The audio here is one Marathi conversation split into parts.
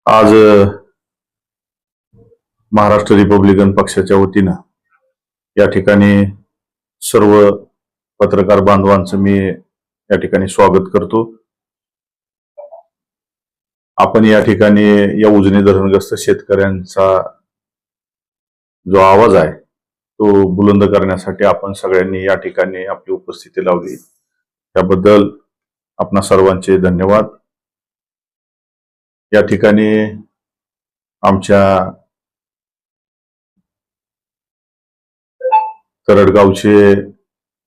आज महाराष्ट्र रिपब्लिकन पक्षाच्या वतीनं या ठिकाणी सर्व पत्रकार बांधवांचं मी या ठिकाणी स्वागत करतो। आपण या ठिकाणी या उजनी धरणग्रस्त शेतकऱ्यांचा जो आवाज आहे तो बुलंद करण्यासाठी आपण सगळ्यांनी या ठिकाणी आपली उपस्थिती लावली, त्याबद्दल आपणा सर्वांचे धन्यवाद। या ठिकाणी आमच्या तरडगावचे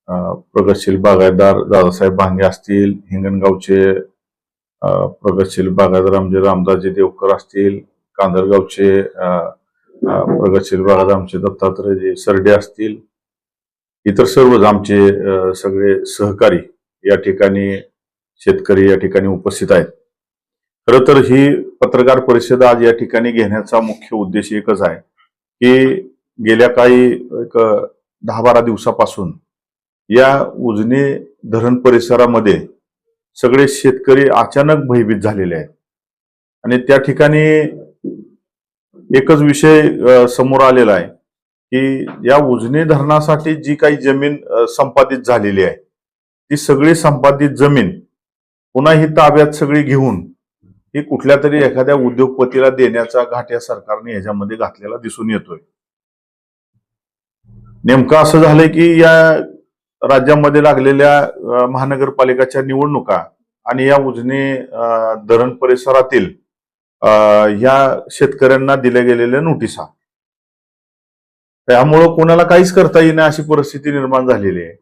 प्रगतशील बागायतदार दादासाहेब भांगे असतील, हिंगणगावचे प्रगतशील बागायतदार आमचे रामदासजी देवकर असतील, कांदळगावचे प्रगतशील बागायतदार आमचे दत्तात्रयजी सरडे असतील, इतर सर्वच आमचे सगळे सहकारी या ठिकाणी शेतकरी या ठिकाणी उपस्थित आहेत। खरं तर ही पत्रकार परिषद आज या ठिकाणी घेण्याचा मुख्य उद्देश एकच आहे की गेल्या काही एक 10-12 दिवसापासून या उजनी धरण परिसरामध्ये सगळे शेतकरी अचानक भयभीत झालेले आहेत आणि त्या ठिकाणी एकच विषय समोर आलेला आहे की या उजनी धरणासाठी जी काही जमीन संपादित झालेली आहे ती सगळी संपादित जमीन पुन्हा ही ताब्यात सगळी घेऊन ही कुठल्या तरी एखाद्या उद्योगपतीला देण्याचा घाट या सरकारने ह्याच्यामध्ये घातलेला दिसून येतोय। नेमकं असं झालंय की या राज्यामध्ये लागलेल्या महानगरपालिकाच्या निवडणुका आणि या उजनी धरण परिसरातील ह्या शेतकऱ्यांना दिल्या गेलेल्या नोटिसा, त्यामुळं कोणाला काहीच करता येईना अशी परिस्थिती निर्माण झालेली आहे।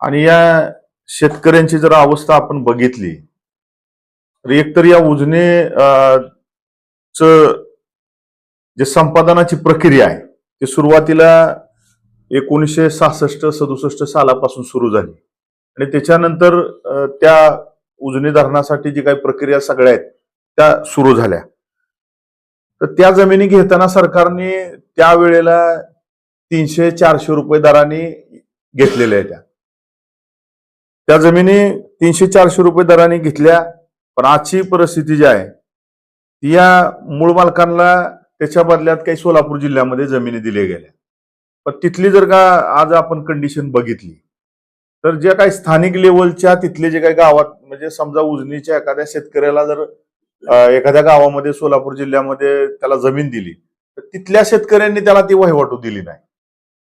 आणि या शेतकऱ्यांची जर अवस्था आपण बघितली तर एकतर या उजनी जे संपादनाची प्रक्रिया आहे ती सुरुवातीला 1966-67 सालापासून सुरू झाली आणि त्याच्यानंतर त्या उजनी धरणासाठी जी काही प्रक्रिया सगळ्या आहेत त्या सुरू झाल्या। तर त्या जमिनी घेताना सरकारने त्यावेळेला 300-400 रुपये दराने घेतलेल्या आहेत। त्या जमिनी 300-400 रुपये दराने घेतल्या, पण आजची परिस्थिती जी आहे ती या मूळ मालकांना त्याच्या बदल्यात काही सोलापूर जिल्ह्यामध्ये जमिनी दिल्या गेल्या। पण तिथली जर का आज आपण कंडिशन बघितली तर जे काही स्थानिक लेवलच्या तिथले जे काही गावात म्हणजे समजा उजनीच्या एखाद्या शेतकऱ्याला जर एखाद्या गावामध्ये सोलापूर जिल्ह्यामध्ये त्याला जमीन दिली तर तिथल्या शेतकऱ्यांनी त्याला ती वहिवाटू दिली नाही।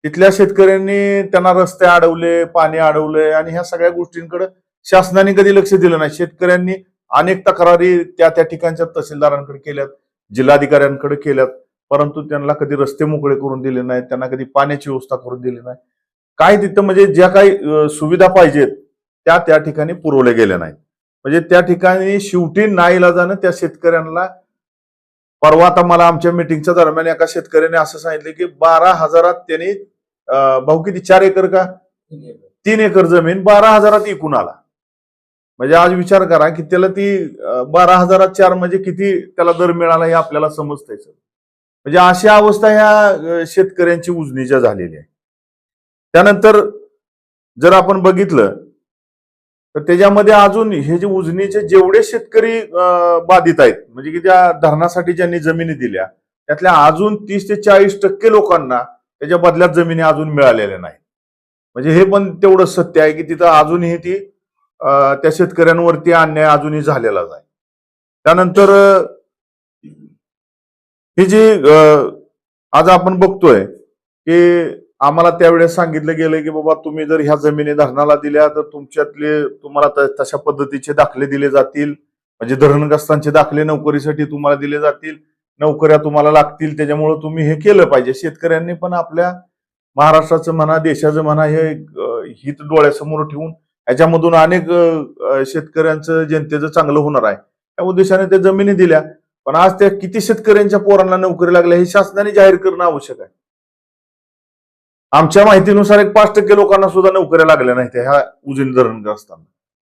तिथल्या शेतकऱ्यांनी त्यांना रस्ते अडवले, पाणी अडवले आणि ह्या सगळ्या गोष्टींकडे शासनाने कधी लक्ष दिलं नाही। शेतकऱ्यांनी अनेक तक्रारी त्या ठिकाणच्या तहसीलदारांकडे केल्यात, जिल्हाधिकाऱ्यांकडे केल्यात, परंतु त्यांना कधी रस्ते मोकळे करून दिले नाहीत, त्यांना कधी पाण्याची व्यवस्था करून दिली नाही। काय तिथं म्हणजे ज्या काही सुविधा पाहिजेत त्या ठिकाणी पुरवल्या गेल्या नाहीत। म्हणजे त्या ठिकाणी शेवटी नाईलाजानं त्या शेतकऱ्यांना परवा आता मला आमच्या मिटिंगच्या दरम्यान एका शेतकऱ्याने असं सांगितलं की 12,000 त्यांनी भाऊ किती 4 एकर का 3 एकर जमीन 12,000 विकून आला। म्हणजे आज विचार करा की त्याला ती 12,004 म्हणजे किती त्याला दर मिळाला हे आपल्याला समजतंय। म्हणजे अशी अवस्था ह्या शेतकऱ्यांची उजनीच्या झालेली आहे। त्यानंतर जर आपण बघितलं तर त्याच्यामध्ये अजून हे जे उजनीचे जेवढे शेतकरी बाधित आहेत म्हणजे की त्या धरणासाठी ज्यांनी जमिनी दिल्या त्यातल्या अजून 30 ते 40% लोकांना त्याच्या बदल्यात जमिनी अजून मिळालेल्या नाही। म्हणजे हे पण तेवढं सत्य आहे की तिथं अजूनही ती त्या शेतकऱ्यांवरती अन्याय अजूनही झालेलाच आहे। त्यानंतर ही जी आज आपण बघतोय की आम्हाला त्यावेळेस सांगितलं गेलं की बाबा तुम्ही जर ह्या जमिनी धरणाला दिल्या तर तुमच्यातले तुम्हाला तशा पद्धतीचे दाखले दिले जातील, म्हणजे धरणग्रस्तांचे दाखले नोकरीसाठी तुम्हाला दिले जातील, नोकऱ्या तुम्हाला लागतील, त्याच्यामुळे तुम्ही हे केलं पाहिजे। शेतकऱ्यांनी पण आपल्या महाराष्ट्राचं म्हणा देशाचं म्हणा हे हित डोळ्यासमोर ठेवून याच्यामधून अनेक शेतकऱ्यांचं जनतेचं चांगलं होणार आहे त्या उद्देशाने त्या जमिनी दिल्या। पण आज त्या किती शेतकऱ्यांच्या पोरांना नोकरी लागल्या हे शासनाने जाहीर करणं आवश्यक आहे। आमच्या माहितीनुसार 5% लोकांना सुद्धा नोकऱ्या लागल्या नाहीत ह्या उजनी धरणग्रस्तांना।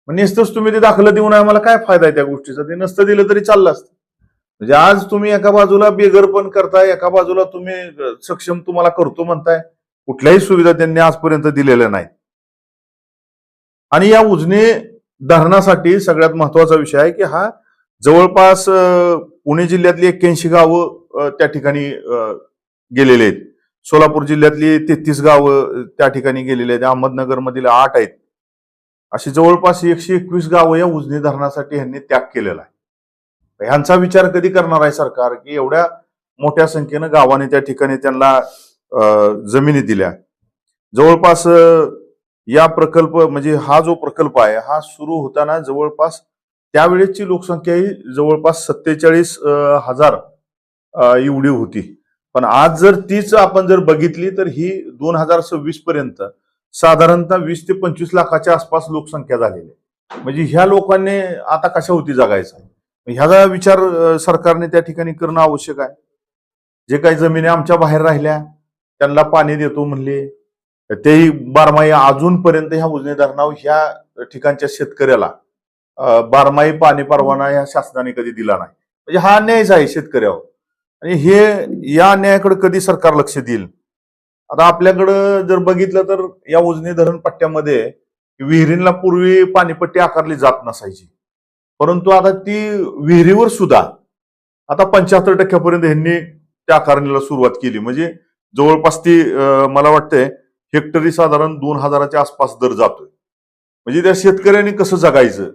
मग नुसतंच तुम्ही ते दाखलं देऊन आम्हाला काय फायदा आहे त्या गोष्टीचा? ते नसतं दिलं तरी चाललं असतं। म्हणजे आज तुम्ही एका बाजूला बेघरपण करताय, एका बाजूला तुम्ही सक्षम तुम्हाला करतो म्हणताय, कुठल्याही सुविधा त्यांनी आजपर्यंत दिलेल्या नाहीत। आणि या उजनी धरणासाठी सगळ्यात महत्वाचा विषय आहे की हा जवळपास पुणे जिल्ह्यातली 81 गावं त्या ठिकाणी गेलेले आहेत. सोलापूर जिल्ह्यातली 33 गावं त्या ठिकाणी गेलेली आहेत. अहमदनगर मधील 8 आहेत. अशी जवळपास 121 गावं या उजनी धरणासाठी ह्यांनी त्याग केलेला आहे. ह्यांचा विचार कधी करणार आहे सरकार की एवढ्या मोठ्या संख्येनं गावाने त्या ठिकाणी त्यांना जमिनी दिल्या. जवळपास या प्रकल्प म्हणजे हा जो प्रकल्प आहे हा सुरू होताना जवळपास त्यावेळेची लोकसंख्या ही जवळपास 47,000 एवढी होती. पण आज जर तीच आपण जर बघितली तर ही 2026 पर्यंत साधारणतः 20 ते 25 लाखाच्या आसपास लोकसंख्या झालेली आहे. म्हणजे ह्या लोकांनी आता कशावरती जगायचं, ह्याचा विचार सरकारने त्या ठिकाणी करणं आवश्यक आहे. जे काही जमिनी आमच्या बाहेर राहिल्या त्यांना पाणी देतो म्हणले, तेही बारमाही अजूनपर्यंत ह्या उजनी धरणावर ह्या ठिकाणच्या शेतकऱ्याला बारमाही पाणी परवाना ह्या शासनाने कधी दिला नाही. म्हणजे हा अन्यायच आहे शेतकऱ्यावर. आणि हे या अन्यायाकडे कधी सरकार लक्ष देईल. आता आपल्याकडं जर बघितलं तर या उजनी धरण पट्ट्यामध्ये विहिरींना पूर्वी पाणीपट्टी आकारली जात नसायची, परंतु आता ती विहिरीवर सुद्धा आता 75% ह्यांनी त्या आकारणीला सुरुवात केली. म्हणजे जवळपास ती मला वाटतंय हेक्टरी साधारण 2,000च्या आसपास दर जातोय. म्हणजे त्या शेतकऱ्यांनी कसं जगायचं.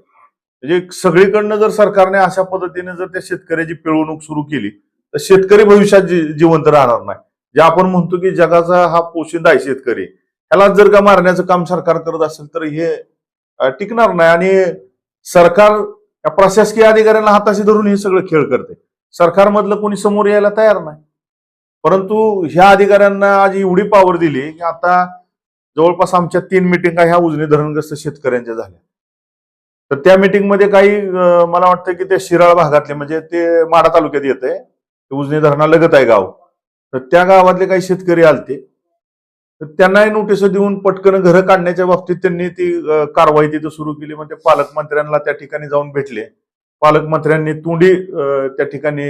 म्हणजे सगळीकडनं जर सरकारने अशा पद्धतीने जर त्या शेतकऱ्याची पिळवणूक सुरू केली तर शेतकरी भविष्यात जिवंत राहणार नाही. जे आपण म्हणतो की जगाचा हा पोशिंदा आहे शेतकरी, ह्याला जर का मारण्याचं काम सरकार करत असेल तर हे टिकणार नाही. आणि सरकार या प्रशासकीय अधिकाऱ्यांना हाताशी धरून हे सगळं खेळ करते. सरकारमधलं कोणी समोर यायला तयार नाही. परंतु ह्या अधिकाऱ्यांना आज एवढी पॉवर दिली की आता जवळपास आमच्या 3 मिटिंगा ह्या उजनी धरणग्रस्त शेतकऱ्यांच्या झाल्या. तर त्या मिटिंगमध्ये काही मला वाटतं की ते शिराळ भागातले म्हणजे ते माढा तालुक्यात येते, उजनी धरणालगत आहे गाव, तर त्या गावातले काही शेतकरी आलते. तर त्यांनाही नोटीस देऊन पटकन घरं काढण्याच्या बाबतीत त्यांनी ती कारवाई तिथं सुरू केली. म्हणजे पालकमंत्र्यांना त्या ठिकाणी जाऊन भेटले. पालकमंत्र्यांनी तोंडी त्या ठिकाणी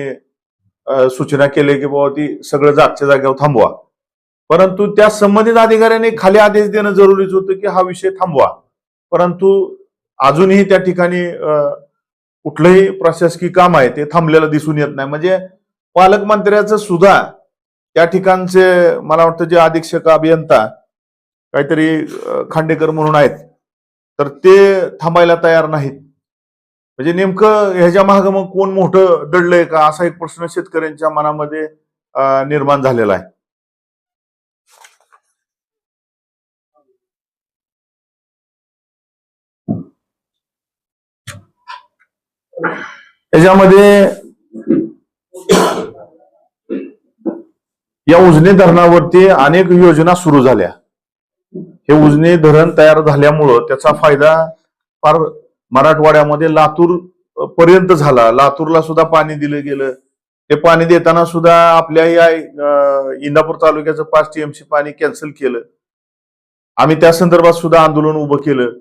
सूचना केली की बाबा ती सगळं जागच्या जागेवर थांबवा. परंतु त्या संबंधित अधिकाऱ्यांनी खाली आदेश देणं जरुरीच होतं की हा विषय थांबवा. परंतु अजूनही त्या ठिकाणी कुठलंही प्रशासकीय काम आहे ते थांबलेलं दिसून येत नाही. म्हणजे पालकमंत्र्याचं सुद्धा त्या ठिकाणचे मला वाटतं जे अधीक्षक अभियंता काहीतरी खांडेकर म्हणून आहेत तर ते थांबायला तयार नाहीत. म्हणजे नेमकं ह्याच्या मागे मग कोण मोठं दडलंय का असा एक प्रश्न शेतकऱ्यांच्या मनामध्ये निर्माण झालेला आहे. याच्यामध्ये या उजनी धरणावरती अनेक योजना सुरू झाल्या. हे उजनी धरण तयार झाल्यामुळं त्याचा फायदा फार मराठवाड्यामध्ये लातूर पर्यंत झाला. लातूरला सुद्धा पाणी दिलं गेलं. ते पाणी देताना सुद्धा आपल्या या इंदापूर तालुक्याचं 5 TMC पाणी कॅन्सल केलं. आम्ही त्या संदर्भात सुद्धा आंदोलन उभं केलं.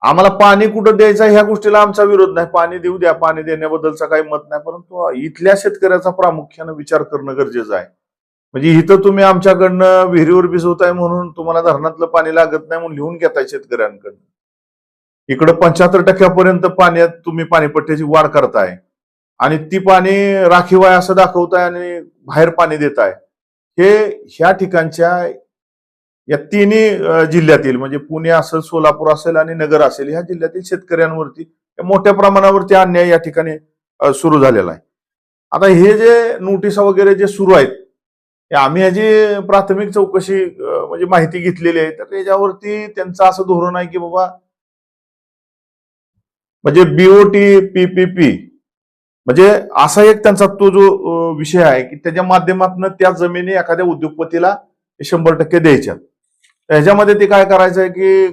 आम्हाला पाणी कुठं द्यायचं ह्या गोष्टीला आमचा विरोध नाही, पाणी देऊ द्या, पाणी देण्याबद्दलचा काही मत नाही. परंतु इथल्या शेतकऱ्याचा प्रामुख्यानं विचार करणं गरजेचं आहे. म्हणजे इथं तुम्ही आमच्याकडनं विहिरीवर भिजवताय म्हणून तुम्हाला धरणातलं पाणी लागत नाही म्हणून लिहून घेताय शेतकऱ्यांकडनं. इकडं 75% पाण्यात तुम्ही पाणीपट्ट्याची वाढ करताय आणि ती पाणी राखीव आहे असं दाखवताय आणि बाहेर पाणी देताय. हे ह्या ठिकाणच्या या तिन्ही जिल्ह्यातील म्हणजे पुणे असेल, सोलापूर असेल आणि नगर असेल ह्या जिल्ह्यातील शेतकऱ्यांवरती मोठ्या प्रमाणावरती अन्याय या ठिकाणी सुरू झालेला आहे. आता हे जे नोटिसा वगैरे जे सुरू आहेत आम्ही ह्याची प्राथमिक चौकशी म्हणजे माहिती घेतलेली आहे. तर त्याच्यावरती त्यांचं असं धोरण आहे की बाबा म्हणजे BOT PPP म्हणजे असा एक त्यांचा तो जो विषय आहे की त्याच्या माध्यमातून त्या जमिनी एखाद्या उद्योगपतीला 100% द्यायच्या. ह्याच्यामध्ये ते काय करायचं आहे की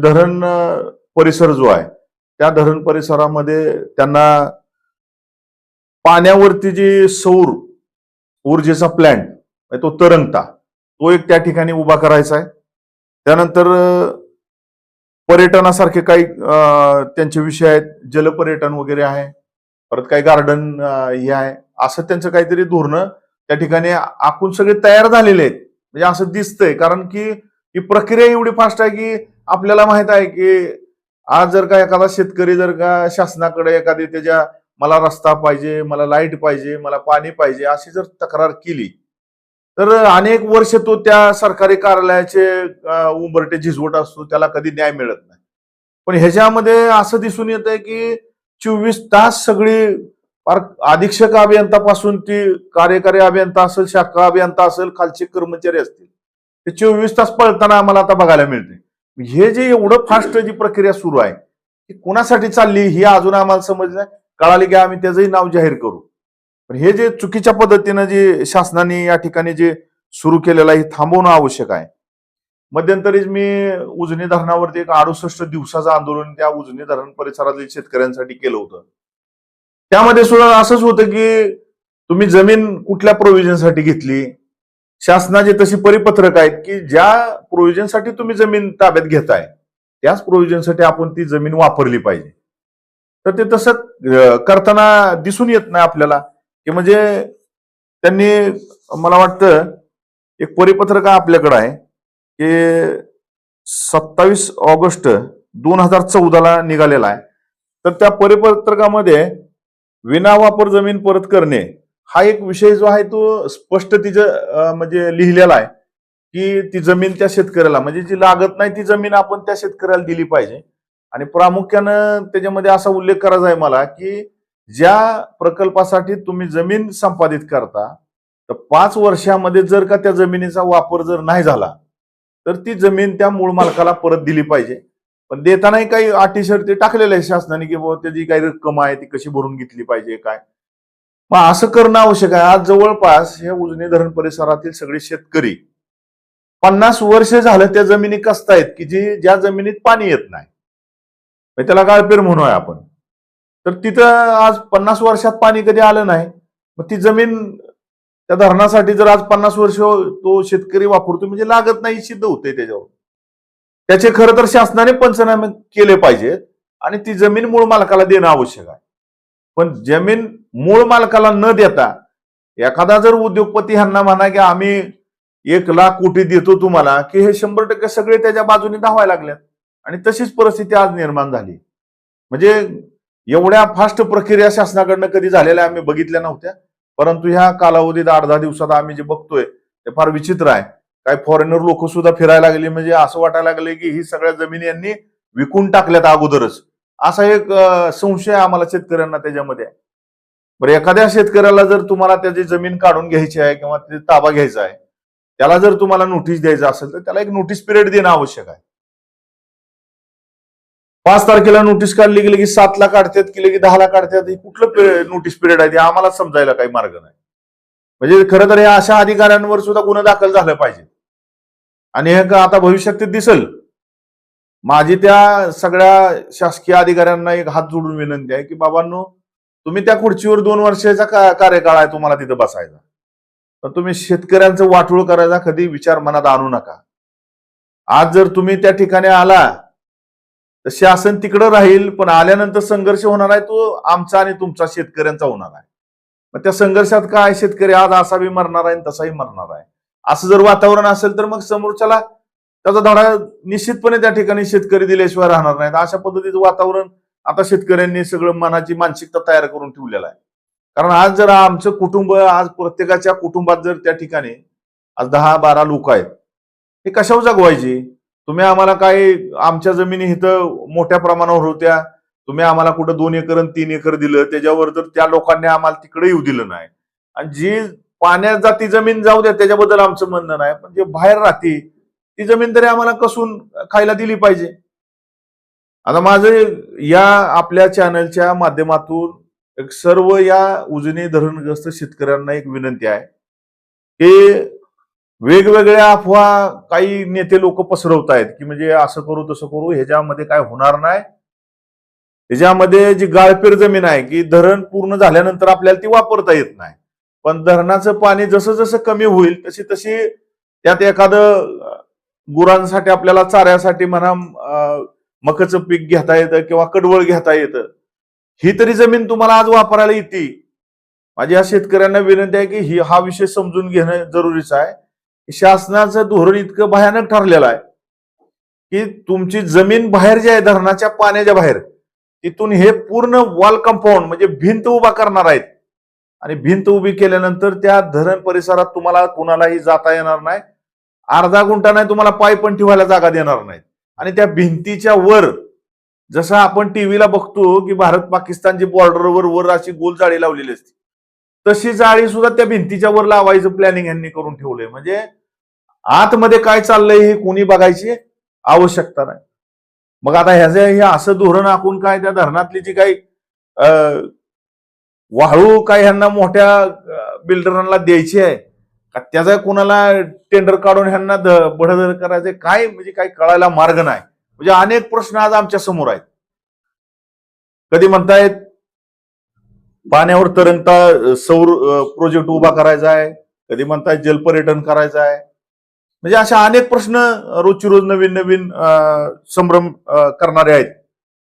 धरण परिसर जो आहे त्या धरण परिसरामध्ये त्यांना पाण्यावरती जी सौर ऊर्जेचा प्लॅन्ट तो तरंगता तो एक त्या ठिकाणी उभा करायचा आहे. त्यानंतर पर्यटनासारखे काही त्यांचे विषय आहेत, जलपर्यटन वगैरे आहे, परत काही गार्डन हे आहे, असं त्यांचं काहीतरी धोरणं त्या ठिकाणी आखून सगळे तयार झालेले आहेत. म्हणजे असं दिसतंय कारण की ही प्रक्रिया एवढी फास्ट आहे की आपल्याला माहित आहे की आज जर का एखादा शेतकरी जर का शासनाकडे एखादी त्याच्या मला रस्ता पाहिजे, मला लाईट पाहिजे, मला पाणी पाहिजे अशी जर तक्रार केली तर अनेक वर्ष तो त्या सरकारी कार्यालयाचे उंबरटे झिजवत असतो, त्याला कधी न्याय मिळत नाही. पण ह्याच्यामध्ये असं दिसून येत आहे की 24 तास सगळी अधीक्षक अभियंतापासून ती कार्यकारी अभियंता असेल, शाखा अभियंता असेल, खालचे कर्मचारी असतील, ते 24 तास पळताना आम्हाला आता बघायला मिळते. हे जे एवढं फास्ट जी प्रक्रिया सुरू आहे ती कोणासाठी चालली ही अजून आम्हाला समजलं. कळाली की आम्ही त्याचंही नाव जाहीर करू. पण हे जे चुकीच्या पद्धतीनं जे शासनाने या ठिकाणी जे सुरू केलेलं आहे हे थांबवणं आवश्यक आहे. मध्यंतरीच मी उजनी धरणावरती एक 68 दिवसाचं आंदोलन त्या उजनी धरण परिसरातील शेतकऱ्यांसाठी केलं होतं. त्यामध्ये सुद्धा असंच होतं की तुम्ही जमीन कुठल्या प्रोव्हिजनसाठी घेतली, शासनाचे तशी परिपत्रक आहेत की ज्या प्रोव्हिजनसाठी तुम्ही जमीन ताब्यात घेताय त्याच प्रोव्हिजनसाठी आपण ती जमीन वापरली पाहिजे. तर ते तसं करताना दिसून येत नाही आपल्याला की म्हणजे त्यांनी, मला वाटतं एक परिपत्रक आपल्याकडे आहे की 27 ऑगस्ट 2014 निघालेला आहे. तर त्या परिपत्रकामध्ये विनावापर जमीन परत करणे हा एक विषय जो आहे तो स्पष्ट तिचं म्हणजे लिहिलेला आहे की ती जमीन त्या शेतकऱ्याला, म्हणजे जी लागत नाही ती जमीन आपण त्या शेतकऱ्याला दिली पाहिजे. आणि प्रामुख्यानं त्याच्यामध्ये असा उल्लेख करायचा आहे मला की ज्या प्रकल्पासाठी तुम्ही जमीन संपादित करता तर 5 वर्षामध्ये जर का त्या जमिनीचा वापर जर नाही झाला तर ती जमीन त्या मूळ मालकाला परत दिली पाहिजे. पण देतानाही काही अटी शर्ती टाकलेल्या आहे शासनाने की बाबा त्याची काही रक्कम आहे ती कशी भरून घेतली पाहिजे काय. मग असं करणं आवश्यक आहे. आज जवळपास हे उजनी धरण परिसरातील सगळे शेतकरी 50 वर्ष झालं त्या जमिनी कसतायत की ज्या जमिनीत पाणी येत नाही, त्याला गाळपेर म्हणूया आपण. तर तिथं आज 50 वर्षात पाणी कधी आलं नाही, मग ती जमीन त्या धरणासाठी जर आज 50 वर्ष तो शेतकरी वापरतो म्हणजे लागत नाही सिद्ध होते त्याच्यावर. त्याचे खरं तर शासनाने पंचनामे केले पाहिजेत आणि ती जमीन मूळ मालकाला देणं आवश्यक आहे. पण जमीन मूळ मालकाला न देता एखादा जर उद्योगपती ह्यांना म्हणा की आम्ही 1,00,000 कोटी देतो तुम्हाला, की हे 100% सगळे त्याच्या बाजूने धावायला लागल्यात. आणि तशीच परिस्थिती आज निर्माण झाली. म्हणजे एवढ्या फास्ट प्रक्रिया शासनाकडनं कधी झालेल्या आम्ही बघितल्या नव्हत्या. परंतु ह्या कालावधीत 8-10 दिवसात आम्ही जे बघतोय ते फार विचित्र आहे. काही फॉरेनर लोक सुद्धा फिरायला लागले, म्हणजे असं वाटायला लागले की ही सगळ्या जमिनी यांनी विकून टाकल्यात अगोदरच, असा एक संशय आम्हाला शेतकऱ्यांना त्याच्यामध्ये आहे. बरं, एखाद्या शेतकऱ्याला जर तुम्हाला त्याची जमीन काढून घ्यायची आहे किंवा त्याचा ताबा घ्यायचा आहे, त्याला जर तुम्हाला नोटीस द्यायचं असेल तर त्याला एक नोटीस पिरियड देणं आवश्यक आहे. 5 तारखेला नोटीस काढली गेली की 7 काढतात, केले की 10 काढतात. कुठलं नोटीस पिरियड आहे ते आम्हाला समजायला काही मार्ग नाही. म्हणजे खरं तर या अशा अधिकाऱ्यांवर सुद्धा गुन्हा दाखल झाला पाहिजे. आणि हे आता भविष्यात ते दिसल. माझी त्या सगळ्या शासकीय अधिकाऱ्यांना एक हात जोडून विनंती आहे की बाबांनो, तुम्ही त्या खुर्चीवर 2 वर्षाचा कार्यकाळ आहे तुम्हाला तिथं बसायचा, पण तुम्ही शेतकऱ्यांचं वाटोळ करायचा कधी विचार मनात आणू नका. आज जर तुम्ही त्या ठिकाणी आला तर शासन तिकडं राहील, पण आल्यानंतर संघर्ष होणार आहे तो आमचा आणि तुमचा शेतकऱ्यांचा होणार आहे. मग त्या संघर्षात काय शेतकरी आज असा बी मरणार आहे तसाही मरणार आहे. असं जर वातावरण असेल तर मग समोरच्याला त्याचा धडा निश्चितपणे त्या ठिकाणी शेतकरी दिल्याशिवाय राहणार नाहीत. अशा पद्धतीचं वातावरण आता शेतकऱ्यांनी सगळं मनाची मानसिकता तयार करून ठेवलेला आहे. कारण आज जर आमचं कुटुंब, आज प्रत्येकाच्या कुटुंबात जर त्या ठिकाणी आज 10-12 लोक आहेत, हे कशावर जगवायची? तुम्ही आम्हाला काय आमच्या जमिनी इथं मोठ्या प्रमाणावर होत्या, तुम्ही आम्हाला कुठं 2 एकर आणि 3 एकर दिलं, त्याच्यावर तर त्या लोकांनी आम्हाला तिकडे येऊ दिलं नाही. आणि जी पाण्यात जाती जमीन जाऊ द्या त्याच्याबद्दल आमचं म्हणणं नाही, पण जे बाहेर राहते ती जमीन तरी आम्हाला कसून खायला दिली पाहिजे. आता माझं या आपल्या चॅनलच्या माध्यमातून एक सर्व या उजनी धरणग्रस्त शेतकऱ्यांना एक विनंती आहे की वेगवेगळ्या अफवा काही नेते लोक पसरवत आहेत की म्हणजे असं करू तसं करू, ह्याच्यामध्ये काय होणार नाही. ह्याच्यामध्ये जी गाळपेर जमीन आहे की धरण पूर्ण झाल्यानंतर आपल्याला ती वापरता येत नाही, पण धरणाचं पाणी जसं जसं कमी होईल तशी तशी त्यात एखादं गुरांसाठी आपल्याला चाऱ्यासाठी म्हणा मकाचं पीक घेता येतं किंवा कडवळ घेता येतं, ही तरी जमीन तुम्हाला आज वापरायला येते. माझी या शेतकऱ्यांना विनंती आहे की हा विषय समजून घेणं जरुरीचं आहे. शासनाचं धोरण इतकं भयानक ठरलेलं आहे की तुमची जमीन बाहेर जी आहे धरणाच्या पाण्याच्या बाहेर तिथून हे पूर्ण वॉल कंपाऊंड म्हणजे भिंत उभा करणार आहेत. आणि भिंत उभी केल्यानंतर त्या धरण परिसरात तुम्हाला कुणालाही जाता येणार नाही. अर्धा गुंठा नाही तुम्हाला पाय पण ठेवायला जागा देणार नाहीत. आणि त्या भिंतीच्या वर जसं आपण टीव्हीला बघतो की भारत पाकिस्तानची बॉर्डरवर वर अशी गोल जाळी लावलेली असते, तशी जाळी सुद्धा त्या भिंतीच्या वर लावायचं प्लॅनिंग यांनी करून ठेवलंय. म्हणजे आतमध्ये काय चाललंय हे कोणी बघायची आवश्यकता नाही. मग आता ह्याचं हे असं धोरण आखून काय त्या धरणातली जी काही वाळू काय ह्यांना मोठ्या बिल्डरांना द्यायची आहे का, त्याचा कुणाला टेंडर काढून ह्यांना बढदर करायचे काय, म्हणजे काही कळायला मार्ग नाही. म्हणजे अनेक प्रश्न आज आमच्या समोर आहेत. कधी म्हणतायत पाण्यावर तरंगता सौर प्रोजेक्ट उभा करायचा आहे, कधी म्हणतायत जलपर्यटन करायचं आहे. म्हणजे अशा अनेक प्रश्न रोजची रोज नवीन नवीन संभ्रम करणारे आहेत.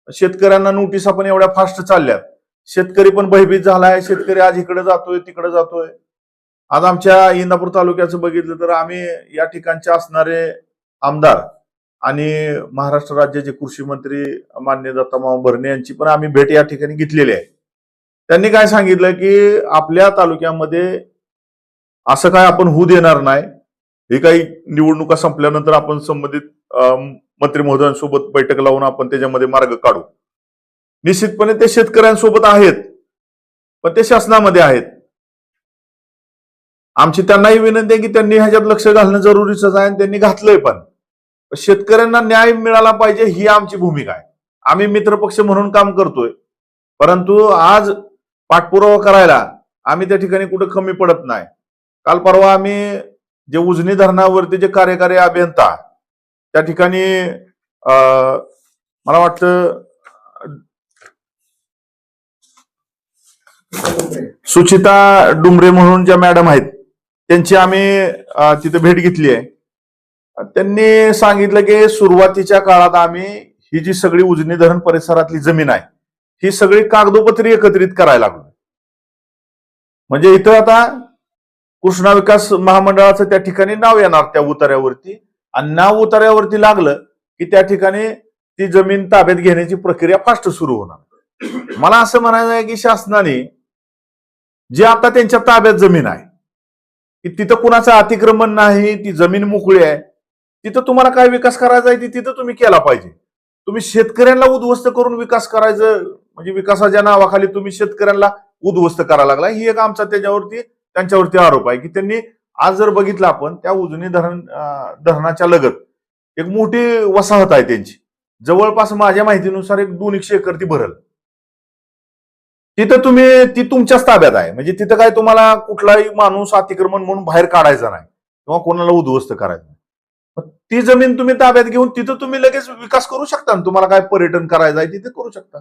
शेतकऱ्यांना नोटिसा पण एवढ्या फास्ट चालल्यात, शेतकरी पण भयभीत झालाय. शेतकरी आज इकडे जातोय तिकडे जातोय. आज आमच्या इंदापूर तालुक्याचं बघितलं तर आम्ही या ठिकाणचे असणारे आमदार आणि महाराष्ट्र राज्याचे कृषी मंत्री माननीय दत्तामामा भरणे यांची पण आम्ही भेट या ठिकाणी घेतलेली आहे. त्यांनी काय सांगितलं की आपल्या तालुक्यामध्ये असं काय आपण होऊ देणार नाही. हे काही निवडणुका संपल्यानंतर आपण संबंधित मंत्री महोदयांसोबत बैठक लावून आपण त्याच्यामध्ये मार्ग काढू. निश्चितपणे ते शेतकऱ्यांसोबत आहेत, पण ते शासनामध्ये आहेत. आमची त्यांनाही विनंती आहे की त्यांनी ह्याच्यात लक्ष घालणं जरुरीच आहे आणि त्यांनी घातलंय. पण शेतकऱ्यांना न्याय मिळाला पाहिजे ही आमची भूमिका आहे. आम्ही मित्रपक्ष म्हणून काम करतोय, परंतु आज पाठपुरावा करायला आम्ही त्या ठिकाणी कुठं कमी पडत नाही. काल परवा आम्ही जे उजनी धरणावरती जे कार्यकारी अभियंता त्या ठिकाणी मला वाटतं सुचिता डुमरे म्हणून ज्या मॅडम आहेत त्यांची आम्ही तिथे भेट घेतली आहे. त्यांनी सांगितलं की सुरुवातीच्या काळात आम्ही ही जी सगळी उजनी धरण परिसरातली जमीन आहे ही सगळी कागदोपत्री एकत्रित करायला लागलो. म्हणजे इथं आता कृष्णा विकास महामंडळाचं त्या ठिकाणी नाव येणार त्या उतार्यावरती, आणि नाव उतार्यावरती लागलं की त्या ठिकाणी ती जमीन ताब्यात घेण्याची प्रक्रिया फास्ट सुरू होणार. मला असं म्हणायचं आहे की शासनाने जे आता त्यांच्या ताब्यात जमीन आहे की तिथं कुणाचं अतिक्रमण नाही, ती जमीन मोकळी आहे, तिथं तुम्हाला काय विकास करायचा आहे तिथं तुम्ही केला पाहिजे. तुम्ही शेतकऱ्यांना उद्ध्वस्त करून विकास करायचं म्हणजे विकासाच्या नावाखाली तुम्ही शेतकऱ्यांना उद्ध्वस्त करायला लागला. ही एक आमचा त्यांच्यावरती आरोप आहे की त्यांनी आज जर बघितलं आपण त्या उजनी धरणाच्या लगत एक मोठी वसाहत आहे त्यांची, जवळपास माझ्या माहितीनुसार एक 200 एकर ती भरल. तिथं ती तुमच्याच ताब्यात आहे. म्हणजे तिथं काय तुम्हाला कुठलाही माणूस अतिक्रमण म्हणून बाहेर काढायचा नाही किंवा कोणाला उद्ध्वस्त करायचं नाही. ती जमीन तुम्ही ताब्यात घेऊन तिथं तुम्ही लगेच विकास करू शकता, तुम्हाला काय पर्यटन करायचं आहे तिथे करू शकता.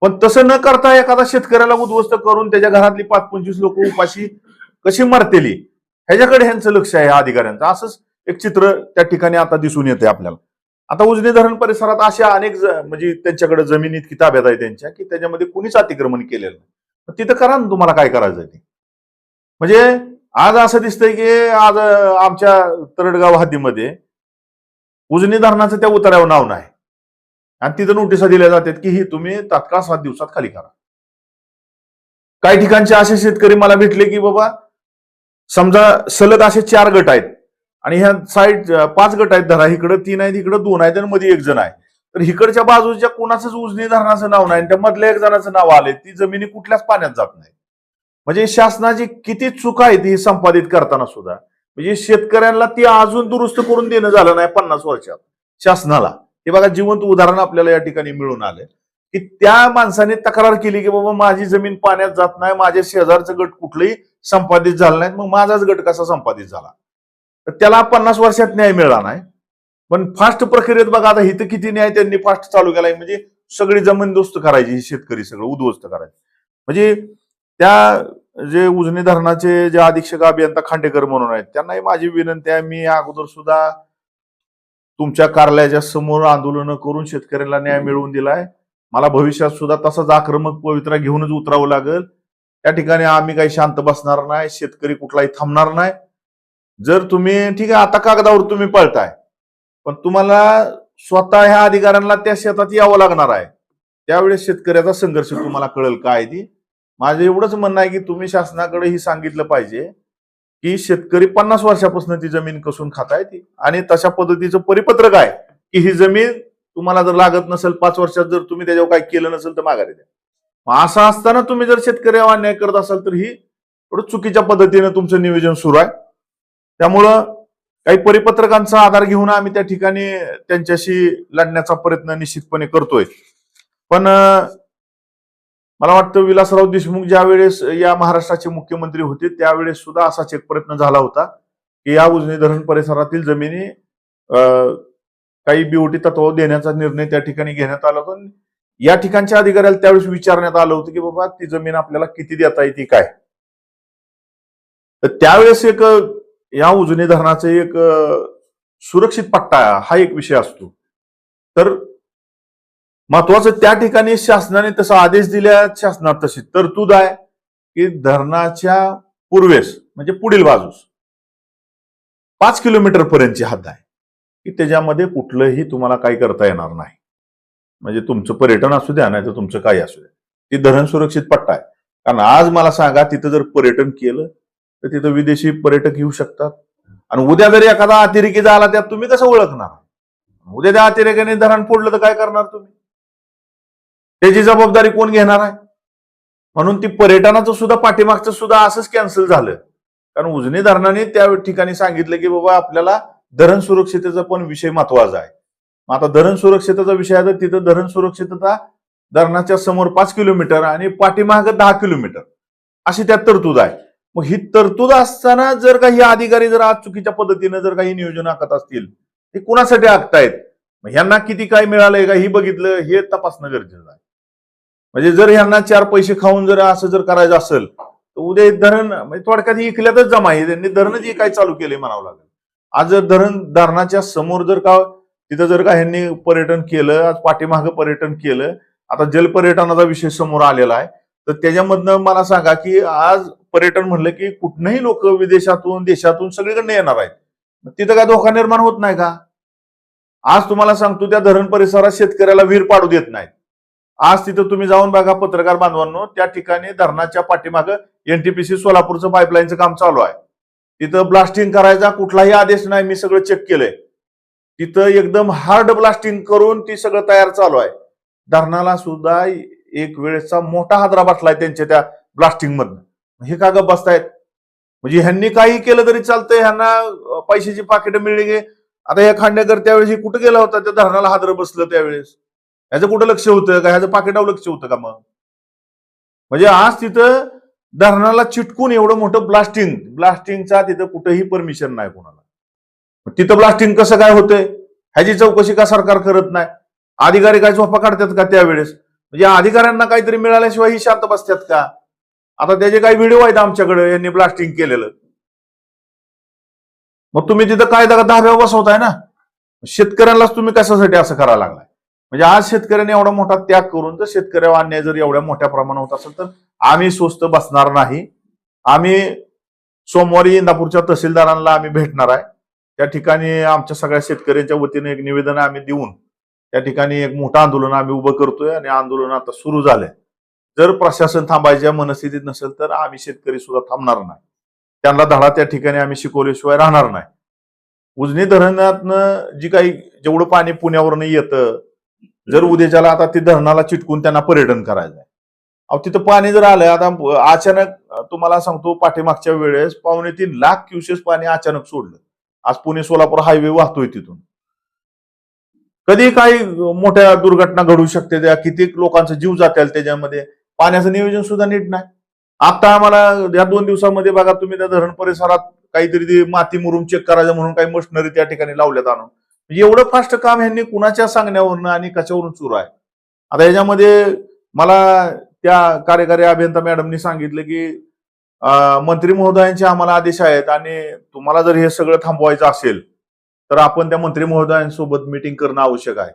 पण तसं न करता एखादा शेतकऱ्याला उद्ध्वस्त करून त्याच्या घरातली 5-25 लोक उपाशी कशी मरतेली ह्याच्याकडे ह्यांचं लक्ष आहे अधिकाऱ्यांचं. असंच एक चित्र त्या ठिकाणी आता दिसून येते आपल्याला. आता उजनी धरण परिसरात अशा अनेक म्हणजे त्यांच्याकडे जमीन इतकी ताब्यात आहे त्यांच्या की त्याच्यामध्ये कुणीच अतिक्रमण केलेलं नाही. तिथं करा ना तुम्हाला काय करायचं ते. म्हणजे आज असं दिसतंय की आज आमच्या तरडगाव हद्दीमध्ये उजनी धरणाचं त्या उतार्यावर नाव नाही आणि तिथं नोटिसा दिल्या जातात की ही तुम्ही तात्काळ 7 दिवसात खाली करा. काही ठिकाणचे असे शेतकरी मला भेटले की बाबा समजा सलग असे 4 गट आहेत आणि ह्या साईड 5 गट आहेत, धरा इकडं 3 आहेत, इकडं 2 आहेत आणि मध्ये 1 जण आहे. तर इकडच्या बाजूच्या कोणाचंच उजनी धरणाचं नाव नाही, त्या मधल्या 1 जणाचं नाव आलंय. ती जमिनी कुठल्याच पाण्यात जात नाही. म्हणजे शासनाची किती चूक आहे ती संपादित करताना सुद्धा. म्हणजे शेतकऱ्यांना ती अजून दुरुस्त करून देणं झालं नाही 50 वर्षात शासनाला. हे बघा जिवंत उदाहरण आपल्याला या ठिकाणी मिळून आलं की त्या माणसाने तक्रार केली की बाबा माझी जमीन पाण्यात जात नाही, माझ्या शेजारचं गट कुठलंही संपादित झालं नाही, मग माझाच गट कसा संपादित झाला. तर त्याला 50 वर्षात न्याय मिळाला नाही. पण फास्ट प्रक्रियेत बघा आता इथं किती न्याय त्यांनी फास्ट चालू केलाय. म्हणजे सगळी जमीनदोस्त करायची, शेतकरी सगळं उद्ध्वस्त करायचं. म्हणजे त्या जे उजनी धरणाचे जे अधीक्षक अभियंता खांडेकर म्हणून आहेत त्यांनाही माझी विनंती आहे, मी अगोदर सुद्धा तुमच्या कार्यालयाच्या समोर आंदोलन करून शेतकऱ्यांना न्याय मिळवून दिलाय. मला भविष्यात सुद्धा तसाच आक्रमक पवित्रा घेऊनच उतरावं लागेल. त्या ठिकाणी आम्ही काही शांत बसणार नाही, शेतकरी कुठलाही थांबणार नाही. जर तुम्ही ठीक आहे आता कागदावर तुम्ही पळताय, पण तुम्हाला स्वतः ह्या अधिकाऱ्यांना त्या शेतात यावं लागणार आहे. त्यावेळेस शेतकऱ्याचा संघर्ष तुम्हाला कळेल काय ती. माझं एवढंच म्हणणं आहे की तुम्ही शासनाकडे ही सांगितलं पाहिजे की शेतकरी 50 वर्षापासून ती जमीन कसून खाताय ती, आणि तशा पद्धतीचं परिपत्रक आहे की ही जमीन तुम्हाला जर लागत नसेल 5 वर्षात जर तुम्ही त्याच्यावर काही केलं नसेल तर माघारी द्या. मग असं असताना तुम्ही जर शेतकऱ्यावर अन्याय करत असाल तर ही थोडं चुकीच्या पद्धतीने तुमचं नियोजन सुरू आहे. त्यामुळं काही परिपत्रकांचा आधार घेऊन आम्ही त्या ठिकाणी त्यांच्याशी लढण्याचा प्रयत्न निश्चितपणे करतोय. पण मला वाटतं विलासराव देशमुख ज्या वेळेस या महाराष्ट्राचे मुख्यमंत्री होते त्यावेळेस सुद्धा असाच एक प्रयत्न झाला होता की या उजनी धरण परिसरातील जमिनी काही बीओटी तत्वावर देण्याचा निर्णय त्या ठिकाणी घेण्यात आला होता. या ठिकाणच्या अधिकाऱ्याला त्यावेळेस विचारण्यात आलं होतं की बाबा ती जमीन आपल्याला किती देता येते काय. तर त्यावेळेस एक या उजनी धरणाचा एक सुरक्षित पट्टा हा एक विषय असतो. तर महत्वाचं त्या ठिकाणी शासनाने तसा आदेश दिल्या, शासनात तशी तरतूद आहे की धरणाच्या पूर्वेस म्हणजे पुढील बाजूस 5 किलोमीटर पर्यंतची हद्द आहे की त्याच्यामध्ये कुठलंही तुम्हाला काही करता येणार नाही. म्हणजे तुमचं पर्यटन असू द्या नाही तर तुमचं काही असू द्या, ती धरण सुरक्षित पट्टा आहे. कारण आज मला सांगा तिथं जर पर्यटन केलं तर तिथं विदेशी पर्यटक येऊ शकतात, आणि उद्या जरी एखादा अतिरेकी झाला त्यात तुम्ही कसं ओळखणार? उद्या त्या अतिरेकाने धरण फोडलं तर काय करणार तुम्ही? त्याची जबाबदारी कोण घेणार आहे? म्हणून ती पर्यटनाचं सुद्धा पाठीमागचं सुद्धा असंच कॅन्सल झालं. कारण उजनी धरणाने त्या ठिकाणी सांगितलं की बाबा आपल्याला धरण सुरक्षिततेचा पण विषय महत्वाचा आहे. मग आता धरण सुरक्षिततेचा विषय आहे तर तिथं धरण सुरक्षितता धरणाच्या समोर 5 किलोमीटर आणि पाठीमाग 10 किलोमीटर अशी त्यात तरतूद आहे. मग ही तरतूद असताना जर काही अधिकारी जर आज चुकीच्या पद्धतीने जर काही नियोजन आखत असतील ते कुणासाठी आखतायत, मग ह्यांना किती काय मिळालंय का ही बघितलं हे तपासणं गरजेचं आहे. म्हणजे जर ह्यांना 4 पैसे खाऊन जर असं जर करायचं असेल तर उद्या धरण म्हणजे थोडक्यात इकल्यातच जमा आहे. त्यांनी धरणच हे काय चालू केले म्हणावं लागेल. आज जर धरणाच्या समोर जर का तिथं जर का ह्यांनी पर्यटन केलं, आज पाठीमागं पर्यटन केलं, आता जलपर्यटनाचा विषय समोर आलेला आहे, तर त्याच्यामधनं मला सांगा की आज पर्यटन म्हणलं की कुठनंही लोक विदेशातून देशातून सगळीकडे येणार आहेत. तिथं काय धोका निर्माण होत नाही का? आज तुम्हाला सांगतो त्या धरण परिसरात शेतकऱ्याला विहीर पाडू देत नाहीत. आज तिथं तुम्ही जाऊन बघा पत्रकार बांधवांनो, त्या ठिकाणी धरणाच्या पाठीमागं एनटीपीसी सोलापूरचं पाईपलाईनचं काम चालू आहे. तिथं ब्लास्टिंग करायचा कुठलाही आदेश नाही, मी सगळं चेक केलंय. तिथं एकदम हार्ड ब्लास्टिंग करून ती सगळं तयार चालू आहे. धरणाला सुद्धा एक वेळेचा मोठा हादरा बसलाय त्यांच्या त्या ब्लास्टिंग मधनं. हे का गप बसतायत? म्हणजे ह्यांनी काही केलं तरी चालतंय, ह्यांना पैशाची पाकिटं मिळली गे. आता या खांडेकर त्यावेळेस कुठे गेला होता? त्या धरणाला हादरं बसलं त्यावेळेस. ह्याचं कुठं लक्ष होतं का? ह्याचं पाकिटावर लक्ष होतं का? मग म्हणजे आज तिथं धरणाला चिटकून एवढं मोठं ब्लास्टिंगचा तिथं कुठेही परमिशन नाही कोणाला. तिथं ब्लास्टिंग कसं काय होतंय ह्याची चौकशी का सरकार करत नाही? अधिकारी काय झोपा काढतात का त्यावेळेस? म्हणजे अधिकाऱ्यांना काहीतरी मिळाल्याशिवाय ही शांत बसतात का? आता त्याचे काही व्हिडिओ आहेत आमच्याकडे यांनी ब्लास्टिंग केलेलं. मग तुम्ही तिथं काय धाब्यावर बसवताय ना? शेतकऱ्यांनाच तुम्ही कशासाठी असं करायला लागलाय? म्हणजे आज शेतकऱ्यांनी एवढा मोठा त्याग करून जर शेतकऱ्यावर अन्याय जर एवढ्या मोठ्या प्रमाणात होत असेल तर आम्ही स्वस्त बसणार नाही. आम्ही सोमवारी इंदापूरच्या तहसीलदारांना आम्ही भेटणार आहे. त्या ठिकाणी आमच्या सगळ्या शेतकऱ्यांच्या वतीने एक निवेदन आम्ही देऊन त्या ठिकाणी एक मोठं आंदोलन आम्ही उभं करतोय, आणि आंदोलन आता सुरू झालंय. जर प्रशासन थांबायच्या मनस्थितीत नसेल तर आम्ही शेतकरी सुद्धा थांबणार नाही. त्यांना धडा त्या ठिकाणी आम्ही शिकवल्याशिवाय राहणार नाही. उजनी धरणातनं जी काही जेवढं पाणी पुण्यावरनं येतं, जर उद्याच्याला आता ती धरणाला चिटकून त्यांना पर्यटन करायचंय, अहो तिथं पाणी जर आलं, आता अचानक तुम्हाला सांगतो पाठीमागच्या वेळेस 2.25 लाख क्युसेस पाणी अचानक सोडलं. आज पुणे सोलापूर हायवे वाहतोय तिथून. कधी काही मोठ्या दुर्घटना घडू शकते, त्या किती लोकांचा जीव जातील त्याच्यामध्ये. पाण्याचं नियोजन सुद्धा नीट नाही. आता आम्हाला या 2 दिवसामध्ये बघा तुम्ही त्या धरण परिसरात काहीतरी माती मुरुम चेक करायचं म्हणून काही मशिनरी त्या ठिकाणी लावल्यात आणून. म्हणजे एवढं फास्ट काम ह्यांनी कुणाच्या सांगण्यावरनं आणि कशावरून सुरू आहे? आता याच्यामध्ये मला त्या कार्यकारी अभियंता मॅडमनी सांगितलं की मंत्री महोदयांचे आम्हाला आदेश आहेत, आणि तुम्हाला जर हे सगळं थांबवायचं असेल तर आपण त्या मंत्री महोदयांसोबत मीटिंग करणं आवश्यक आहे.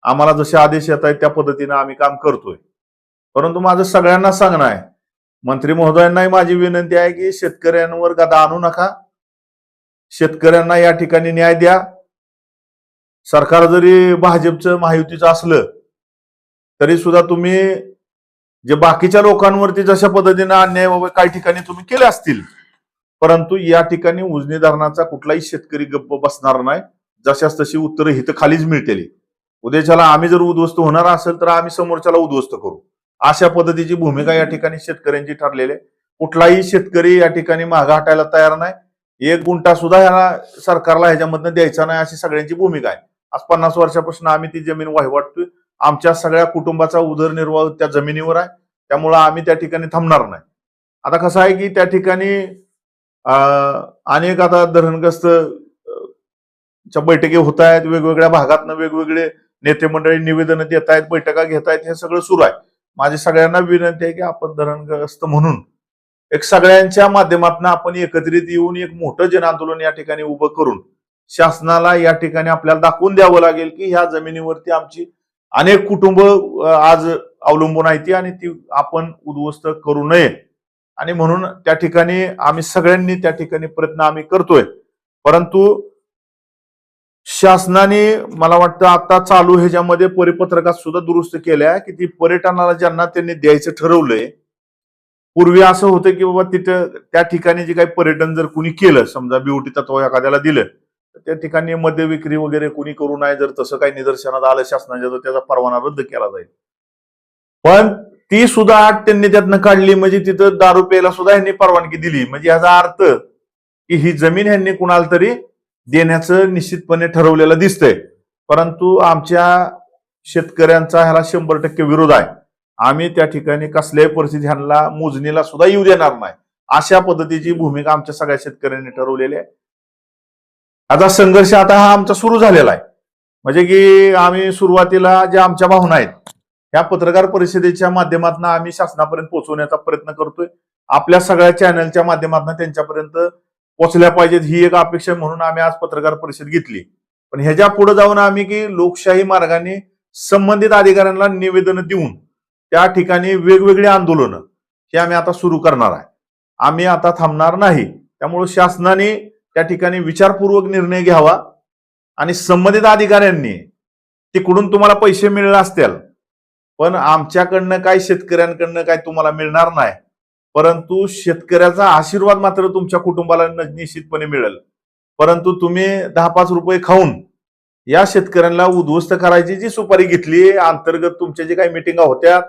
आम्हाला जसे आदेश येत आहेत त्या पद्धतीने आम्ही काम करतोय. परंतु माझं सगळ्यांना सांगणं आहे, मंत्री महोदयांनाही माझी विनंती आहे की शेतकऱ्यांवर गदा आणू नका. शेतकऱ्यांना या ठिकाणी न्याय द्या. सरकार जरी भाजपचं महायुतीचं असलं तरी सुद्धा तुम्ही जे बाकीच्या लोकांवरती जशा पद्धतीने अन्याय वगैरे काही ठिकाणी तुम्ही केले असतील, परंतु या ठिकाणी उजनी धरणाचा कुठलाही शेतकरी गप्प बसणार नाही. जशाच तशी उत्तरं हिथं खालीच मिळतील. उद्याच्याला आम्ही जर उद्ध्वस्त होणार असेल तर आम्ही समोरच्याला उद्ध्वस्त करू, अशा पद्धतीची भूमिका या ठिकाणी शेतकऱ्यांची ठरलेली आहे. कुठलाही शेतकरी या ठिकाणी मागं हटायला तयार नाही. 1 गुंठा सुद्धा ह्याला सरकारला ह्याच्यामधनं द्यायचा नाही, अशी सगळ्यांची भूमिका आहे. आज 50 वर्षापासून आम्ही ती जमीन वाटतोय. आमच्या सगळ्या कुटुंबाचा उदरनिर्वाह त्या जमिनीवर आहे. त्यामुळं आम्ही त्या ठिकाणी थांबणार नाही. आता कसं आहे की त्या ठिकाणी अनेक आता धरणग्रस्त च्या बैठकी होत आहेत. वेगवेगळ्या भागातनं वेगवेगळे नेते मंडळी निवेदन देत आहेत, बैठका घेत आहेत. हे सगळं सुरू आहे. माझी सगळ्यांना विनंती आहे की आपण धरणग्रस्त म्हणून एक सगळ्यांच्या माध्यमातून आपण एकत्रित येऊन एक मोठं जन आंदोलन या ठिकाणी उभं करून शासनाला या ठिकाणी आपल्याला दाखवून द्यावं लागेल की ह्या जमिनीवरती आमची अनेक कुटुंब आज अवलंबून आहेत आणि ती आपण उद्ध्वस्त करू नये. आणि म्हणून त्या ठिकाणी आम्ही सगळ्यांनी त्या ठिकाणी प्रयत्न आम्ही करतोय. परंतु शासनाने मला वाटतं आता चालू ह्याच्यामध्ये परिपत्रकात सुद्धा दुरुस्त केल्या की ती पर्यटनाला ज्यांना त्यांनी द्यायचं ठरवलंय. पूर्वी असं होतं की बाबा तिथं त्या ठिकाणी जे काही पर्यटन जर कुणी केलं, समजा बिवटी तत्व एखाद्याला दिलं, तर त्या ठिकाणी मद्य विक्री वगैरे कुणी करू नये. जर तसं काही निदर्शनात आलं शासनाच्या तर त्याचा परवाना रद्द केला जाईल. पण ती सुद्धा अट त्यांनी त्यातनं काढली, म्हणजे तिथं दारू प्यायला सुद्धा ह्यांनी परवानगी दिली. म्हणजे याचा अर्थ की ही जमीन ह्यांनी कुणाला तरी देण्याचं निश्चितपणे ठरवलेलं दिसतंय. परंतु आमच्या शेतकऱ्यांचा ह्याला 100% विरोध आहे. आम्ही त्या ठिकाणी कसल्याही परिस्थितीत ह्यांना मोजणीला सुद्धा येऊ देणार नाही, अशा पद्धतीची भूमिका आमच्या सगळ्या शेतकऱ्यांनी ठरवलेली आहे. आता संघर्ष आता हा आमचा सुरू झालेला आहे. म्हणजे की आम्ही सुरुवातीला ज्या आमच्या भावना आहेत ह्या पत्रकार परिषदेच्या माध्यमातून आम्ही शासनापर्यंत पोहोचवण्याचा प्रयत्न करतोय. आपल्या सगळ्या चॅनलच्या माध्यमातून त्यांच्यापर्यंत पोहोचल्या पाहिजेत ही एक अपेक्षा म्हणून आम्ही आज पत्रकार परिषद घेतली. पण ह्याच्या पुढे जाऊन आम्ही की लोकशाही मार्गाने संबंधित अधिकाऱ्यांना निवेदन देऊन त्या ठिकाणी वेगवेगळी आंदोलनं हे आम्ही आता सुरू करणार आहे. आम्ही आता थांबणार नाही. त्यामुळे शासनाने त्या ठिकाणी विचारपूर्वक निर्णय घ्यावा आणि संबंधित अधिकाऱ्यांनी तिकडून तुम्हाला पैसे मिळले असतील, पण आमच्याकडनं काय शेतकऱ्यांकडनं काय तुम्हाला मिळणार नाही. परंतु शेतकऱ्याचा आशीर्वाद मात्र तुमच्या कुटुंबाला निश्चितपणे मिळेल. परंतु तुम्ही 10-5 रुपये खाऊन या शेतकऱ्यांना उद्ध्वस्त करायची जी सुपारी घेतली, अंतर्गत तुमच्या जे काही मिटिंगा होत्या,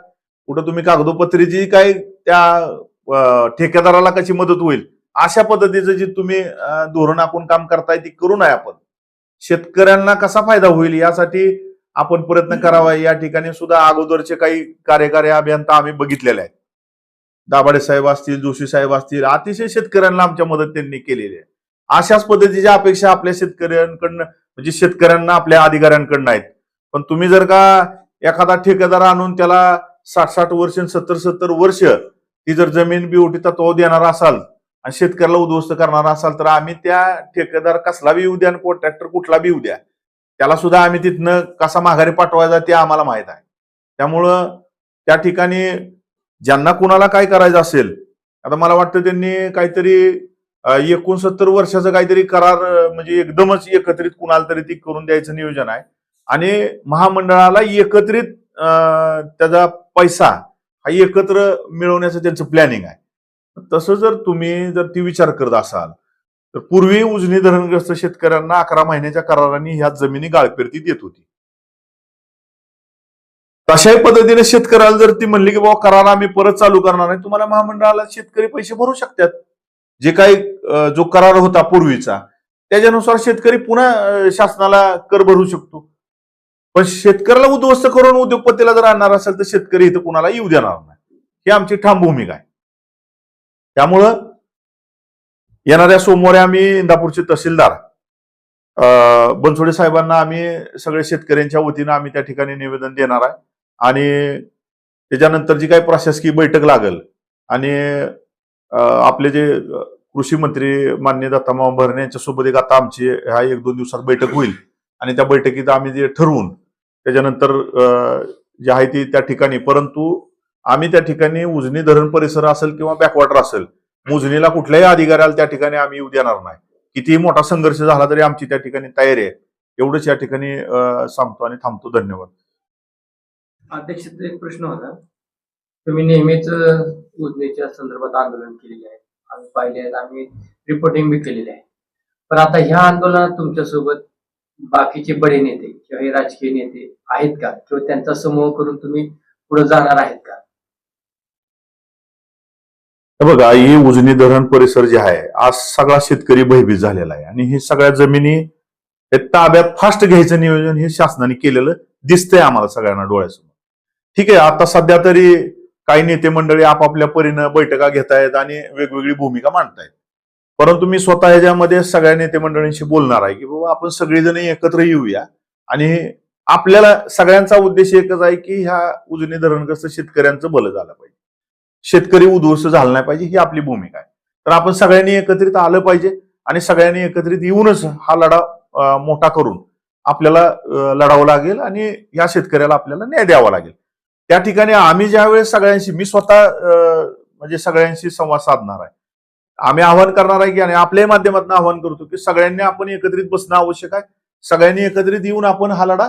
कुठं तुम्ही कागदोपत्री जी काही त्या ठेकेदाराला कशी मदत होईल अशा पद्धतीचं जे तुम्ही धोरण आखून काम करताय ती करू नये. आपण शेतकऱ्यांना कसा फायदा होईल यासाठी आपण प्रयत्न करावा. या ठिकाणी सुद्धा अगोदरचे काही कार्यकारी अभियंता आम्ही बघितलेले आहेत. दाभाडे साहेब असतील, जोशी साहेब असतील, अतिशय शेतकऱ्यांना आमच्या मदत त्यांनी केलेली आहे. अशाच पद्धतीच्या अपेक्षा आपल्या शेतकऱ्यांकडनं म्हणजे शेतकऱ्यांना आपल्या अधिकाऱ्यांकडनं आहेत. पण तुम्ही जर का एखादा ठेकेदार आणून त्याला 60-60 वर्ष 70-70 वर्ष ती जर जमीन बिवटी तत्व देणार असाल आणि शेतकऱ्याला उद्ध्वस्त करणार असाल तर आम्ही त्या ठेकेदार कसला बी येऊ द्या आणि कॉन्ट्रॅक्टर कुठला बी येऊ द्या, त्याला सुद्धा आम्ही तिथनं कसा माघारी पाठवायचा ते आम्हाला माहित आहे. त्यामुळं त्या ठिकाणी ज्यांना कुणाला काय करायचं असेल, आता मला वाटतं त्यांनी काहीतरी 69 वर्षाचं काहीतरी करार म्हणजे एकदमच एकत्रित कुणाला तरी ती करून द्यायचं नियोजन आहे आणि महामंडळाला एकत्रित त्याचा पैसा हा एकत्र मिळवण्याचं त्यांचं प्लॅनिंग आहे. तसं जर तुम्ही जर ती विचार करत असाल तर पूर्वी उजनी धरणग्रस्त शेतकऱ्यांना 11 महिन्याच्या कराराने ह्या जमिनी गाळपेरती देत होती. तशाही पद्धतीने शेतकऱ्याला जर ती म्हणली की बाबा करार आम्ही परत चालू करणार नाही, तुम्हाला महामंडळाला शेतकरी पैसे भरू शकतात. जे काही जो करार होता पूर्वीचा त्याच्यानुसार शेतकरी पुन्हा शासनाला कर भरू शकतो. पण शेतकऱ्याला उद्ध्वस्त करून उद्योगपतीला जर आणणार असेल तर शेतकरी इथं कुणाला येऊ देणार नाही, ही आमची ठाम भूमिका आहे. त्यामुळं येणाऱ्या सोमवारी आम्ही इंदापूरचे तहसीलदार बनसोडे साहेबांना आम्ही सगळे शेतकऱ्यांच्या वतीनं आम्ही त्या ठिकाणी निवेदन देणार आहे आणि त्याच्यानंतर जी काही प्रशासकीय बैठक लागेल आणि आपले जे कृषी मंत्री माननीय दत्तामामा भरणे यांच्यासोबत एक आता आमची ह्या 1-2 दिवसात बैठक होईल आणि त्या बैठकीत आम्ही जे ठरवून त्याच्यानंतर जे आहे ती त्या ठिकाणी, परंतु आम्ही त्या ठिकाणी उजनी धरण परिसर असेल किंवा बॅकवॉटर असेल, मोजणीला कुठल्याही अधिकाऱ्याला त्या ठिकाणी आम्ही येऊ देणार नाही. कितीही मोठा संघर्ष झाला तरी आमची त्या ठिकाणी तयारी आहे. एवढंच या ठिकाणी सांगतो आणि थांबतो. धन्यवाद. अध्यक्षाचा एक प्रश्न होता. तुम्ही नेहमीच योजनेच्या संदर्भात आंदोलन केलेले आहे. आम्ही पाहिले आहेत, आम्ही रिपोर्टिंग बी केलेली आहे. पण आता ह्या आंदोलनात तुमच्यासोबत बाकीचे बडे नेते किंवा हे राजकीय नेते आहेत का? किंवा त्यांचा समूह करून तुम्ही पुढे जाणार आहेत का? हे बघा, ही उजनी धरण परिसर जे आहे, आज सगळा शेतकरी भयभीत झालेला आहे आणि हे सगळ्या जमिनी हे ताब्यात फास्ट घ्यायचं नियोजन हे शासनाने केलेलं दिसतंय आम्हाला सगळ्यांना डोळ्यासमोर. ठीक आहे, आता सध्या तरी काही नेते मंडळी आपापल्या परीनं बैठका घेतायत आणि वेगवेगळी भूमिका मांडतायत. परंतु मी स्वतः ह्याच्यामध्ये सगळ्या नेते मंडळींशी बोलणार आहे की बाबा आपण सगळेजण एकत्र येऊया आणि आपल्याला सगळ्यांचा उद्देश एकच आहे की ह्या उजनी धरणग्रस्त शेतकऱ्यांचं भलं झालं पाहिजे, शेतकरी उद्ध्वस्त झाला नाही पाहिजे, ही आपली भूमिका आहे. तर आपण सगळ्यांनी एकत्रित आलं पाहिजे आणि सगळ्यांनी एकत्रित येऊनच हा लढा मोठा करून आपल्याला लढावं लागेल आणि या शेतकऱ्याला आपल्याला न्याय द्यावा लागेल. त्या ठिकाणी आम्ही ज्यावेळेस सगळ्यांशी, मी स्वतः म्हणजे सगळ्यांशी संवाद साधणार आहे. आम्ही आवाहन करणार आहे की आणि आपल्याही माध्यमातून आवाहन करतो की सगळ्यांनी आपण एकत्रित बसणं आवश्यक आहे. सगळ्यांनी एकत्रित येऊन आपण हा लढा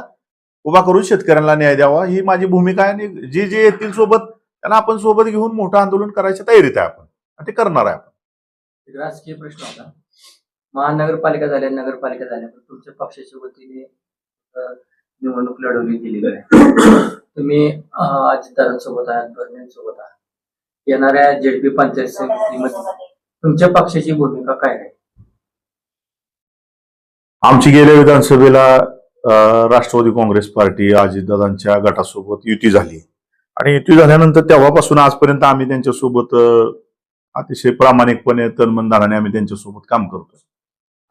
उभा करून शेतकऱ्यांना न्याय द्यावा, ही माझी भूमिका आहे. आणि जे जे येतील सोबत त्यांना आपण सोबत घेऊन मोठं आंदोलन करायच्या तयारीत आहे आपण, आणि ते करणार आहे आपण. एक राजकीय प्रश्न होता. महानगरपालिका झाल्या, नगरपालिका झाल्या, पण तुमच्या पक्षाच्या वतीने निवडणूक लढवली गेलेली आहे. तुम्ही अजितदादांसोबत आहात, भरणेंसोबत आहात. येणाऱ्या जेडपी पंचायत समितीमध्ये तुमच्या पक्षाची भूमिका काय आहे? आमची गेल्या विधानसभेला राष्ट्रवादी काँग्रेस पार्टी अजितदादांच्या गटासोबत युती झाली आणि युती झाल्यानंतर तेव्हापासून आजपर्यंत आम्ही त्यांच्यासोबत अतिशय प्रामाणिकपणे तनमनधनाने आम्ही त्यांच्यासोबत काम करतो.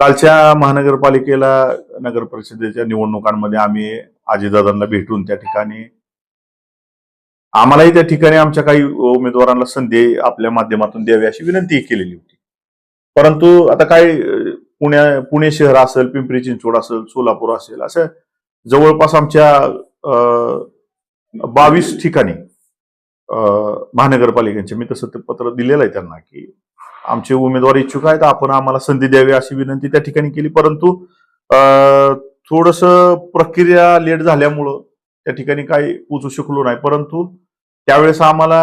कालच्या महानगरपालिकेला नगर परिषदेच्या निवडणुकांमध्ये आम्ही अजितदादांना भेटून त्या ठिकाणी आम्हालाही त्या ठिकाणी आमच्या काही उमेदवारांना संधी आपल्या माध्यमातून द्यावी अशी विनंती केलेली होती. परंतु आता काय पुणे शहर असेल, पिंपरी चिंचवड असेल, सोलापूर असेल, असं जवळपास आमच्या 22 ठिकाणी महानगरपालिकेचे मी तसं ते पत्र दिलेलं आहे त्यांना की आमचे उमेदवार इच्छुक आहेत, आपण आम्हाला संधी द्यावी अशी विनंती त्या ठिकाणी केली. परंतु थोडस प्रक्रिया लेट झाल्यामुळं त्या ठिकाणी काही पोचू शकलो नाही. परंतु त्यावेळेस आम्हाला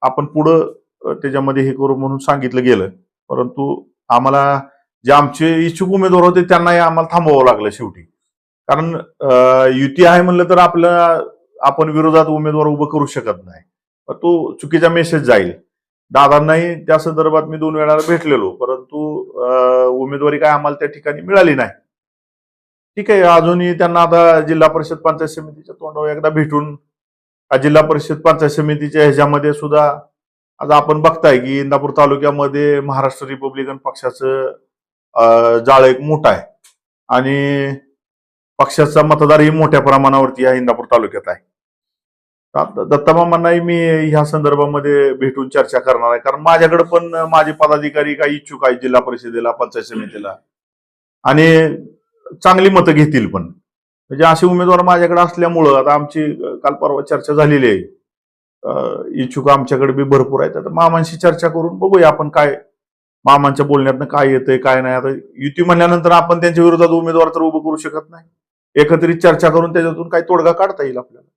आपण पुढं त्याच्यामध्ये हे करू म्हणून सांगितलं गेलं. परंतु आम्हाला जे आमचे इच्छुक उमेदवार होते त्यांनाही आम्हाला थांबवावं लागलं शेवटी. कारण युती आहे म्हणलं तर आपण विरोधात उमेदवार उभं करू शकत नाही, तो चुकीचा मेसेज जाईल. दादांनाही त्या संदर्भात मी 2 वेळा भेटलेलो, परंतु उमेदवारी काय आम्हाला त्या ठिकाणी मिळाली नाही. ठीक आहे, अजूनही त्यांना आता जिल्हा परिषद पंचायत समितीच्या तोंडावर एकदा भेटून जिल्हा परिषद पंचायत समितीच्या ह्याच्यामध्ये सुद्धा आता आपण बघताय की इंदापूर तालुक्यामध्ये महाराष्ट्र रिपब्लिकन पक्षाचं जाळं एक मोठं आहे आणि पक्षाचा मतदारही मोठ्या प्रमाणावरती या इंदापूर तालुक्यात आहे. दत्तामामांनाही मी ह्या संदर्भामध्ये भेटून चर्चा करणार आहे, कारण माझ्याकडे पण माझे पदाधिकारी काही इच्छुक आहेत जिल्हा परिषदेला, पंचायत समितीला, आणि चांगली मतं घेतील पण. म्हणजे असे उमेदवार माझ्याकडे असल्यामुळं आता आमची काल परवा चर्चा झालेली आहे. इच्छुक आमच्याकडे बी भरपूर आहेत. आता मामांशी चर्चा करून बघूया आपण काय मामांच्या बोलण्यातनं काय येतंय काय नाही. आता युती म्हणल्यानंतर आपण त्यांच्या विरोधात उमेदवार तर उभं करू शकत नाही. एकत्रित चर्चा करून त्याच्यातून काही तोडगा काढता येईल आपल्याला.